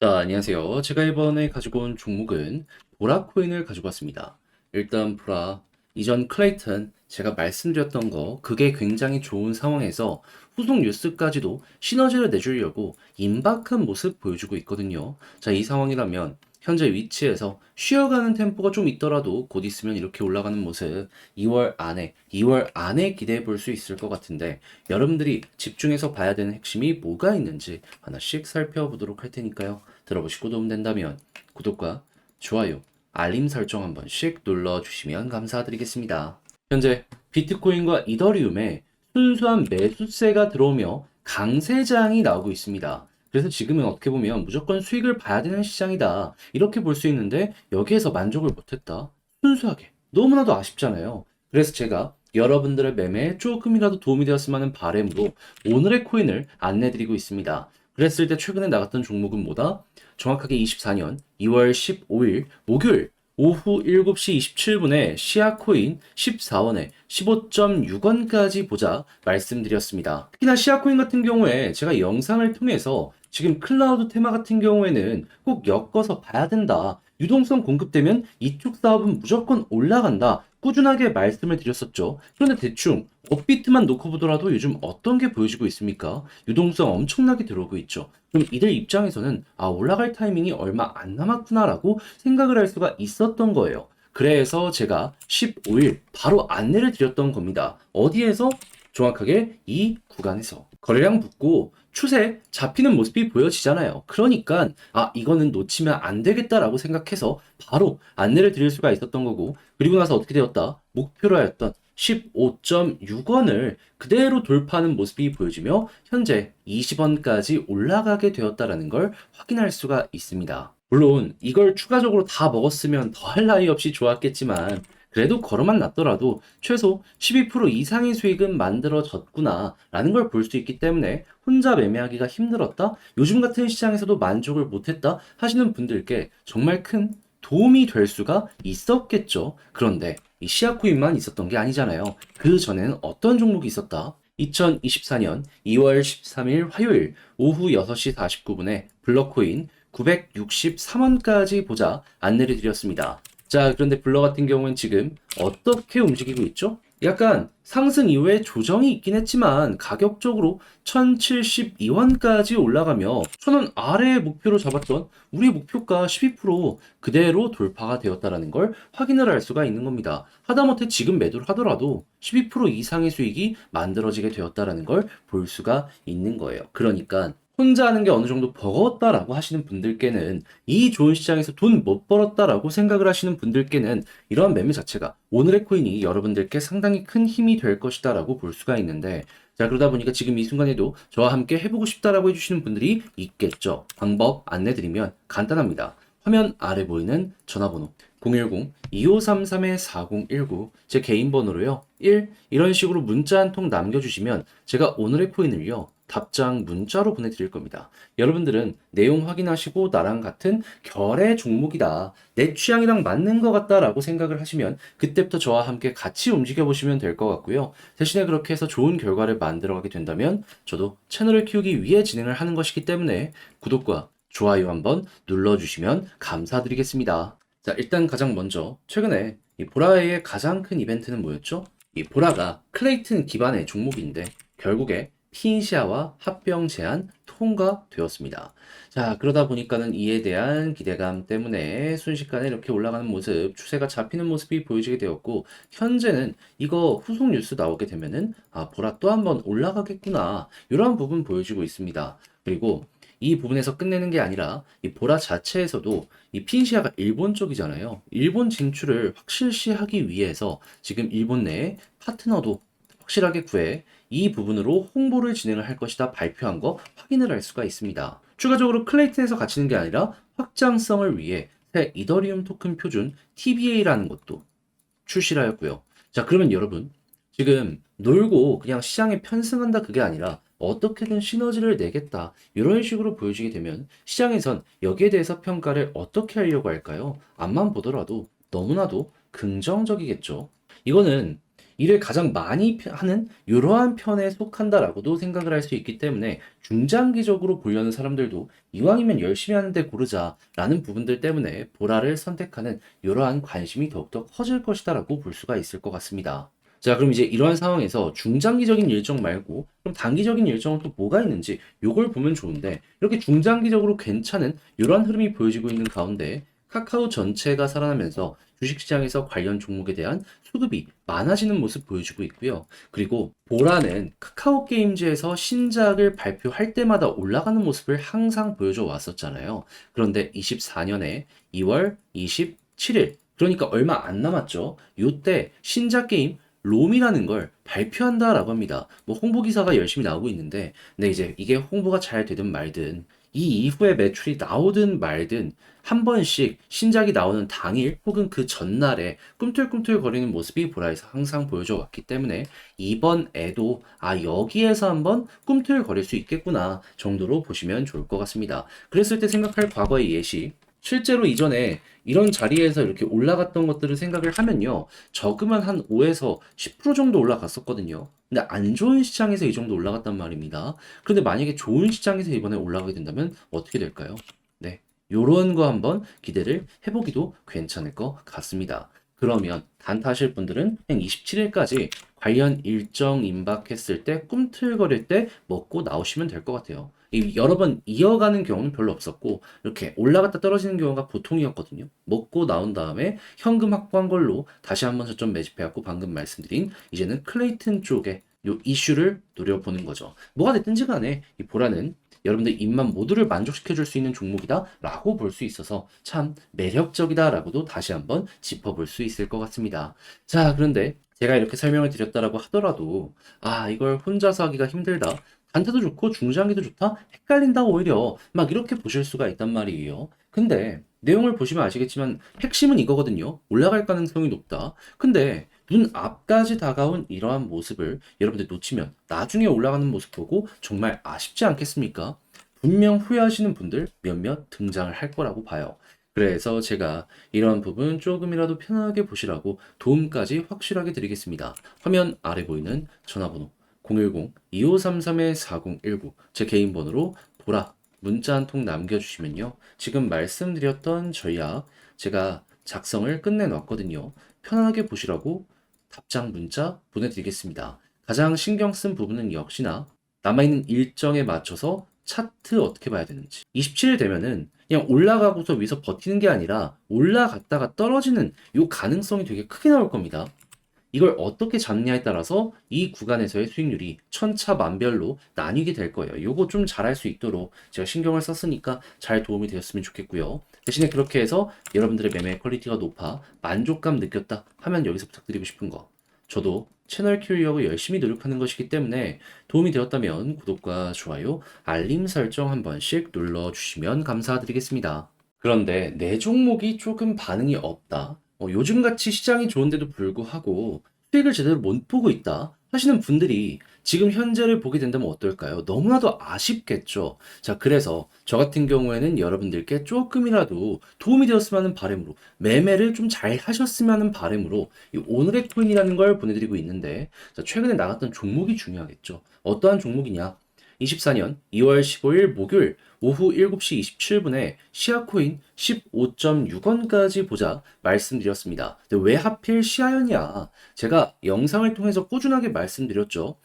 자, 안녕하세요. 제가 이번에 가지고 온 종목은 보라 코인을 가지고 왔습니다. 일단 보라, 이전 클레이튼 제가 말씀드렸던 거 그게 굉장히 좋은 상황에서 후속 뉴스까지도 시너지를 내주려고 임박한 모습 보여주고 있거든요. 자, 이 상황이라면 현재 위치에서 쉬어가는 템포가 좀 있더라도 곧 있으면 이렇게 올라가는 모습 2월 안에 기대해 볼 수 있을 것 같은데 여러분들이 집중해서 봐야 되는 핵심이 뭐가 있는지 하나씩 살펴보도록 할 테니까요. 들어보시고 도움된다면 구독과 좋아요, 알림 설정 한 번씩 눌러주시면 감사드리겠습니다. 현재 비트코인과 이더리움에 순수한 매수세가 들어오며 강세장이 나오고 있습니다. 그래서 지금은 어떻게 보면 무조건 수익을 봐야 되는 시장이다. 이렇게 볼 수 있는데 여기에서 만족을 못했다. 순수하게. 너무나도 아쉽잖아요. 그래서 제가 여러분들의 매매에 조금이라도 도움이 되었으면 하는 바람으로 오늘의 코인을 안내드리고 있습니다. 그랬을 때 최근에 나갔던 종목은 뭐다? 정확하게 24년 2월 15일 목요일 오후 7시 27분에 시아코인 14원에 15.6원까지 보자 말씀드렸습니다. 특히나 시아코인 같은 경우에 제가 영상을 통해서 지금 클라우드 테마 같은 경우에는 꼭 엮어서 봐야 된다. 유동성 공급되면 이쪽 사업은 무조건 올라간다. 꾸준하게 말씀을 드렸었죠. 그런데 대충 업비트만 놓고 보더라도 요즘 어떤 게 보여지고 있습니까? 유동성 엄청나게 들어오고 있죠. 그럼 이들 입장에서는 올라갈 타이밍이 얼마 안 남았구나라고 생각을 할 수가 있었던 거예요. 그래서 제가 15일 바로 안내를 드렸던 겁니다. 어디에서? 정확하게 이 구간에서 거래량 붙고 추세 잡히는 모습이 보여지잖아요. 그러니까 이거는 놓치면 안 되겠다라고 생각해서 바로 안내를 드릴 수가 있었던 거고, 그리고 나서 어떻게 되었다? 목표로 하였던 15.6원을 그대로 돌파하는 모습이 보여지며 현재 20원까지 올라가게 되었다라는 걸 확인할 수가 있습니다. 물론 이걸 추가적으로 다 먹었으면 더할 나위 없이 좋았겠지만 그래도 걸어만 놨더라도 최소 12% 이상의 수익은 만들어졌구나 라는 걸 볼 수 있기 때문에 혼자 매매하기가 힘들었다? 요즘 같은 시장에서도 만족을 못했다? 하시는 분들께 정말 큰 도움이 될 수가 있었겠죠. 그런데 이 시아코인만 있었던 게 아니잖아요. 그 전에는 어떤 종목이 있었다? 2024년 2월 13일 화요일 오후 6시 49분에 블러코인 963원까지 보자 안내를 드렸습니다. 자, 그런데 블러 같은 경우는 지금 어떻게 움직이고 있죠? 약간 상승 이후에 조정이 있긴 했지만 가격적으로 1072원까지 올라가며 1000원 아래의 목표로 잡았던 우리의 목표가 12% 그대로 돌파가 되었다는 걸 확인을 할 수가 있는 겁니다. 하다못해 지금 매도를 하더라도 12% 이상의 수익이 만들어지게 되었다는 걸 볼 수가 있는 거예요. 그러니까 혼자 하는 게 어느 정도 버거웠다라고 하시는 분들께는, 이 좋은 시장에서 돈 못 벌었다라고 생각을 하시는 분들께는 이러한 매매 자체가 오늘의 코인이 여러분들께 상당히 큰 힘이 될 것이다라고 볼 수가 있는데, 자, 그러다 보니까 지금 이 순간에도 저와 함께 해보고 싶다라고 해주시는 분들이 있겠죠. 방법 안내드리면 간단합니다. 화면 아래 보이는 전화번호 010-2533-4019 제 개인 번호로요. 이런 식으로 문자 한 통 남겨주시면 제가 오늘의 코인을요, 답장 문자로 보내드릴 겁니다. 여러분들은 내용 확인하시고 나랑 같은 결의 종목이다, 내 취향이랑 맞는 것 같다라고 생각을 하시면 그때부터 저와 함께 같이 움직여 보시면 될 것 같고요. 대신에 그렇게 해서 좋은 결과를 만들어가게 된다면 저도 채널을 키우기 위해 진행을 하는 것이기 때문에 구독과 좋아요 한번 눌러주시면 감사드리겠습니다. 자, 일단 가장 먼저 최근에 이 보라의 가장 큰 이벤트는 뭐였죠? 이 보라가 클레이튼 기반의 종목인데 결국에 핀시아와 합병 제한 통과되었습니다. 자, 그러다 보니까는 이에 대한 기대감 때문에 순식간에 이렇게 올라가는 모습, 추세가 잡히는 모습이 보여지게 되었고, 현재는 이거 후속 뉴스 나오게 되면은 보라 또 한번 올라가겠구나, 이런 부분 보여지고 있습니다. 그리고 이 부분에서 끝내는 게 아니라 이 보라 자체에서도 이 핀시아가 일본 쪽이잖아요. 일본 진출을 확실시하기 위해서 지금 일본 내에 파트너도 확실하게 구해 이 부분으로 홍보를 진행을 할 것이다 발표한 거 확인을 할 수가 있습니다. 추가적으로 클레이튼에서 갇히는 게 아니라 확장성을 위해 새 이더리움 토큰 표준 TBA라는 것도 출시를 하였고요. 자, 그러면 여러분, 지금 놀고 그냥 시장에 편승한다 그게 아니라 어떻게든 시너지를 내겠다, 이런 식으로 보여지게 되면 시장에선 여기에 대해서 평가를 어떻게 하려고 할까요? 앞만 보더라도 너무나도 긍정적이겠죠. 이거는 일을 가장 많이 하는 이러한 편에 속한다라고도 생각을 할 수 있기 때문에 중장기적으로 보려는 사람들도 이왕이면 열심히 하는데 고르자라는 부분들 때문에 보라를 선택하는 이러한 관심이 더욱더 커질 것이다라고 볼 수가 있을 것 같습니다. 자, 그럼 이제 이러한 상황에서 중장기적인 일정 말고 그럼 단기적인 일정은 또 뭐가 있는지 요걸 보면 좋은데, 이렇게 중장기적으로 괜찮은 이러한 흐름이 보여지고 있는 가운데 카카오 전체가 살아나면서 주식시장에서 관련 종목에 대한 수급이 많아지는 모습 보여주고 있고요. 그리고 보라는 카카오 게임즈에서 신작을 발표할 때마다 올라가는 모습을 항상 보여줘 왔었잖아요. 그런데 24년에 2월 27일, 그러니까 얼마 안 남았죠. 요때 신작 게임 롬이라는 걸 발표한다라고 합니다. 뭐 홍보 기사가 열심히 나오고 있는데, 근데 이제 이게 홍보가 잘 되든 말든 이 이후에 매출이 나오든 말든 한 번씩 신작이 나오는 당일 혹은 그 전날에 꿈틀꿈틀거리는 모습이 보라에서 항상 보여져 왔기 때문에 이번에도 여기에서 한번 꿈틀거릴 수 있겠구나 정도로 보시면 좋을 것 같습니다. 그랬을 때 생각할 과거의 예시, 실제로 이전에 이런 자리에서 이렇게 올라갔던 것들을 생각을 하면요, 저금은 한 5에서 10% 정도 올라갔었거든요. 근데 안 좋은 시장에서 이 정도 올라갔단 말입니다. 그런데 만약에 좋은 시장에서 이번에 올라가게 된다면 어떻게 될까요? 네, 요런 거 한번 기대를 해보기도 괜찮을 것 같습니다. 그러면 단타하실 분들은 그냥 27일까지 관련 일정 임박했을 때 꿈틀거릴 때 먹고 나오시면 될 것 같아요. 여러 번 이어가는 경우는 별로 없었고 이렇게 올라갔다 떨어지는 경우가 보통이었거든요. 먹고 나온 다음에 현금 확보한 걸로 다시 한번 저점 매집해갖고 방금 말씀드린 이제는 클레이튼 쪽에 요 이슈를 노려보는 거죠. 뭐가 됐든지 간에 이 보라는 여러분들 입맛 모두를 만족시켜 줄 수 있는 종목이다 라고 볼 수 있어서 참 매력적이다 라고도 다시 한번 짚어볼 수 있을 것 같습니다. 자, 그런데 제가 이렇게 설명을 드렸다라고 하더라도 이걸 혼자서 하기가 힘들다, 단타도 좋고 중장기도 좋다, 헷갈린다, 오히려 막 이렇게 보실 수가 있단 말이에요. 근데 내용을 보시면 아시겠지만 핵심은 이거거든요. 올라갈 가능성이 높다. 근데 눈 앞까지 다가온 이러한 모습을 여러분들 놓치면 나중에 올라가는 모습 보고 정말 아쉽지 않겠습니까? 분명 후회하시는 분들 몇몇 등장을 할 거라고 봐요. 그래서 제가 이러한 부분 조금이라도 편하게 보시라고 도움까지 확실하게 드리겠습니다. 화면 아래 보이는 전화번호 010-2533-4019, 제 개인 번호로 보라 문자 한 통 남겨주시면요, 지금 말씀드렸던 전략 제가 작성을 끝내놨거든요. 편안하게 보시라고 답장 문자 보내드리겠습니다. 가장 신경 쓴 부분은 역시나 남아있는 일정에 맞춰서 차트 어떻게 봐야 되는지. 27일 되면은 그냥 올라가고서 위에서 버티는 게 아니라 올라갔다가 떨어지는 요 가능성이 되게 크게 나올 겁니다. 이걸 어떻게 잡냐에 따라서 이 구간에서의 수익률이 천차만별로 나뉘게 될 거예요. 요거 좀 잘할 수 있도록 제가 신경을 썼으니까 잘 도움이 되었으면 좋겠고요. 대신에 그렇게 해서 여러분들의 매매 퀄리티가 높아 만족감 느꼈다 하면 여기서 부탁드리고 싶은 거, 저도 채널 키우려고 열심히 노력하는 것이기 때문에 도움이 되었다면 구독과 좋아요, 알림 설정 한 번씩 눌러주시면 감사드리겠습니다. 그런데 내 종목이 조금 반응이 없다, 요즘같이 시장이 좋은데도 불구하고 수익을 제대로 못 보고 있다 하시는 분들이 지금 현재를 보게 된다면 어떨까요? 너무나도 아쉽겠죠. 자, 그래서 저 같은 경우에는 여러분들께 조금이라도 도움이 되었으면 하는 바람으로, 매매를 좀 잘 하셨으면 하는 바람으로 이 오늘의 코인이라는 걸 보내드리고 있는데, 자, 최근에 나갔던 종목이 중요하겠죠. 어떠한 종목이냐? 24년 2월 15일 목요일 오후 7시 27분에 시아코인 15.6원까지 보자 말씀드렸습니다. 근데 왜 하필 시아연이야? 제가 영상을 통해서 꾸준하게 말씀드렸죠.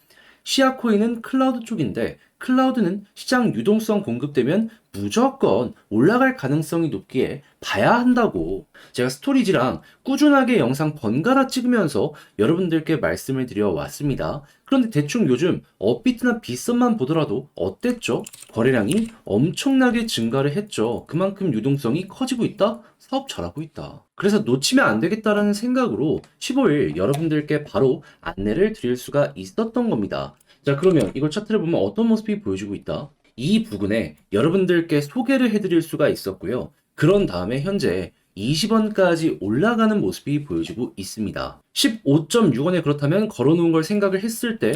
시아코인은 클라우드 쪽인데 클라우드는 시장 유동성 공급되면 무조건 올라갈 가능성이 높기에 봐야 한다고 제가 스토리지랑 꾸준하게 영상 번갈아 찍으면서 여러분들께 말씀을 드려 왔습니다. 그런데 대충 요즘 업비트나 빗썸만 보더라도 어땠죠? 거래량이 엄청나게 증가를 했죠. 그만큼 유동성이 커지고 있다? 사업 잘하고 있다. 그래서 놓치면 안 되겠다라는 생각으로 15일 여러분들께 바로 안내를 드릴 수가 있었던 겁니다. 자, 그러면 이걸 차트를 보면 어떤 모습이 보여지고 있다? 이 부분에 여러분들께 소개를 해드릴 수가 있었고요. 그런 다음에 현재 20원까지 올라가는 모습이 보여지고 있습니다. 15.6원에 그렇다면 걸어놓은 걸 생각을 했을 때,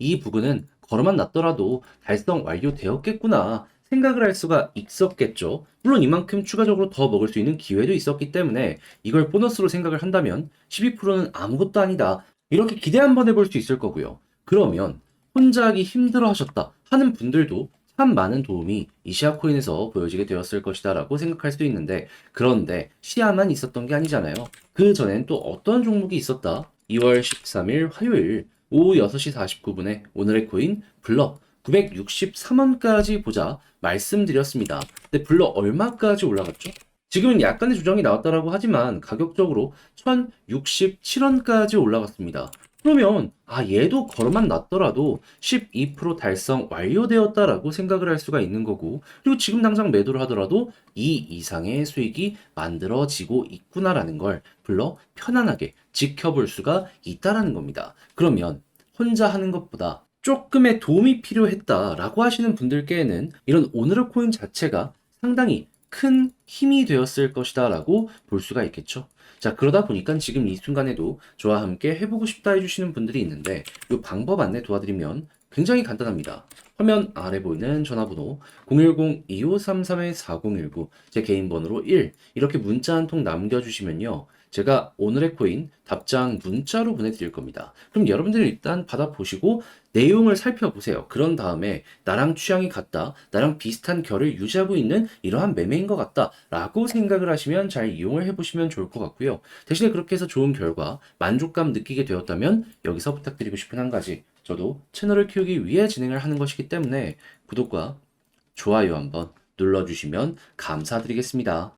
이 부분은 걸어만 놨더라도 달성 완료되었겠구나 생각을 할 수가 있었겠죠. 물론 이만큼 추가적으로 더 먹을 수 있는 기회도 있었기 때문에 이걸 보너스로 생각을 한다면 12%는 아무것도 아니다 이렇게 기대 한번 해볼 수 있을 거고요. 그러면 혼자 하기 힘들어 하셨다 하는 분들도 참 많은 도움이 이 시아 코인에서 보여지게 되었을 것이다라고 생각할 수도 있는데, 그런데 시야만 있었던 게 아니잖아요. 그 전엔 또 어떤 종목이 있었다? 2월 13일 화요일 오후 6시 49분에 오늘의 코인 블러 963원까지 보자 말씀드렸습니다. 근데 블러 얼마까지 올라갔죠? 지금은 약간의 조정이 나왔다라고 하지만 가격적으로 1067원까지 올라갔습니다. 그러면 얘도 걸어만 놨더라도 12% 달성 완료되었다라고 생각을 할 수가 있는 거고, 그리고 지금 당장 매도를 하더라도 이 이상의 수익이 만들어지고 있구나라는 걸 불러 편안하게 지켜볼 수가 있다라는 겁니다. 그러면 혼자 하는 것보다 조금의 도움이 필요했다라고 하시는 분들께는 이런 오늘의 코인 자체가 상당히 큰 힘이 되었을 것이다 라고 볼 수가 있겠죠. 자, 그러다 보니까 지금 이 순간에도 저와 함께 해보고 싶다 해주시는 분들이 있는데, 이 방법 안내 도와드리면 굉장히 간단합니다. 화면 아래 보이는 전화번호 010-2533-4019, 제 개인 번호로 1 이렇게 문자 한 통 남겨주시면요, 제가 오늘의 코인 답장 문자로 보내드릴 겁니다. 그럼 여러분들이 일단 받아보시고 내용을 살펴보세요. 그런 다음에 나랑 취향이 같다, 나랑 비슷한 결을 유지하고 있는 이러한 매매인 것 같다 라고 생각을 하시면 잘 이용을 해보시면 좋을 것 같고요. 대신에 그렇게 해서 좋은 결과, 만족감 느끼게 되었다면 여기서 부탁드리고 싶은 한 가지, 저도 채널을 키우기 위해 진행을 하는 것이기 때문에 구독과 좋아요 한번 눌러주시면 감사드리겠습니다.